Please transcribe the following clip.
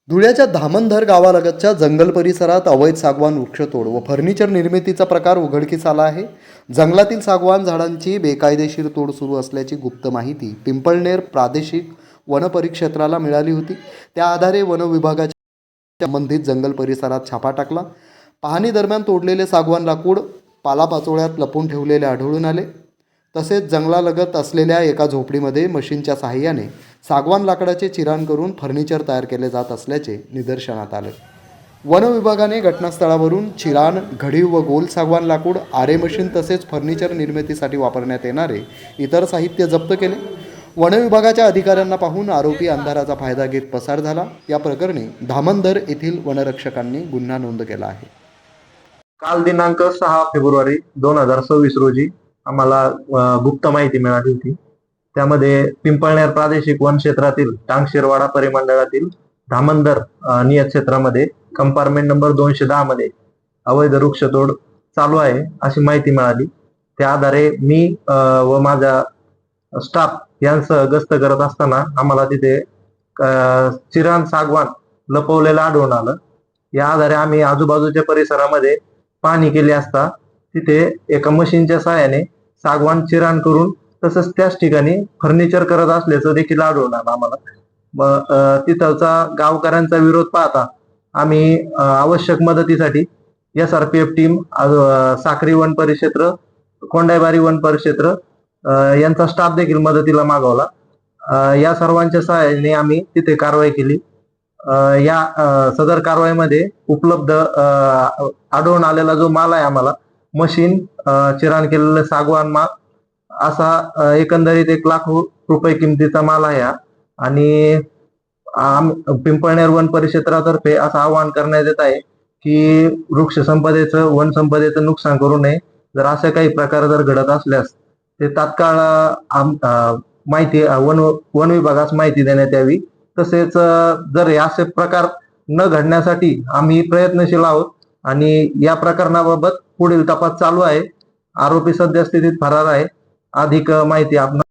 धुळ्याच्या धामणधर गावालगतच्या जंगल परिसरात अवैध सागवान वृक्षतोड व फर्निचर निर्मितीचा प्रकार उघडकीस आला आहे. जंगलातील सागवान झाडांची बेकायदेशीर तोड सुरू असल्याची गुप्त माहिती पिंपळनेर प्रादेशिक वन परिक्षेत्राला मिळाली होती. त्या आधारे वन विभागाच्या संबंधित जंगल परिसरात छापा टाकला. पाहणी दरम्यान तोडलेले सागवान लाकूड पालापाचोळ्यात लपून ठेवलेले आढळून आले. तसेच जंगलालगत असलेल्या एका झोपडीमध्ये मशीनच्या साहाय्याने सागवान लाकडाचे चिराण करून फर्निचर तयार केले जात असल्याचे निदर्शनात आले. वन विभागाने घटनास्थळावरून चिराण, घडीव व गोल सागवान लाकूड, आरे मशीन तसेच फर्निचर निर्मितीसाठी वापरण्यात येणारे इतर साहित्य जप्त केले. वन विभागाच्या अधिकाऱ्यांना पाहून आरोपी अंधाराचा फायदा घेत पसार झाला. या प्रकरणी धामणधर येथील वनरक्षकांनी गुन्हा नोंद केला आहे. काल दिनांक 6 फेब्रुवारी 2026 रोजी आम्हाला गुप्त माहिती मिळाली होती. त्यामध्ये पिंपळनेर प्रादेशिक वन क्षेत्रातील टांगशिरवाडा परिमंडळातील धामणधर नियत क्षेत्रामध्ये कंपार्टमेंट नंबर 210 मध्ये अवैध वृक्षतोड चालू आहे अशी माहिती मिळाली. त्या आधारे मी व माझा स्टाफ यांसह गस्त करत असताना आम्हाला तिथे चिराण सागवान लपवलेलं आढळून आलं. या आधारे आम्ही आजूबाजूच्या परिसरामध्ये पाहणी केली असता तिथे एका मशीनच्या सहाय्याने सागवान चिराण करून तसंच त्याच ठिकाणी फर्निचर करत असल्याचं देखील आढळून आलं आम्हाला. तिथलचा गावकऱ्यांचा विरोध पाहता आम्ही आवश्यक मदतीसाठी SRPF टीम, साक्री वन परिक्षेत्र, कोंडाईबारी वन परिक्षेत्र यांचा स्टाफ देखील मदतीला मागवला. या सर्वांच्या सहाय्याने आम्ही तिथे कारवाई केली. या सदर कारवाईमध्ये उपलब्ध आढळून आलेला जो माल आहे आम्हाला मशीन, चिराण केलेलं सागवान माल असा एकंदरीत 1 लाख रुपये किमतीचा माल आहे हा. आणि पिंपळनेर वन परिक्षेत्रातर्फे असं आवाहन करण्यात येत आहे की वृक्ष संपदेचं, वन संपदेचं नुकसान करू नये. जर असे काही प्रकार जर घडत असल्यास ते तात्काळ माहिती वन विभागास माहिती देण्यात यावी. तसेच जर असे प्रकार न घडण्यासाठी आम्ही प्रयत्नशील आहोत आणि या प्रकरणाबाबत पुढील तपास चालू आहे. आरोपी सद्यस्थितीत फरार आहे. अधिक माहिती आपण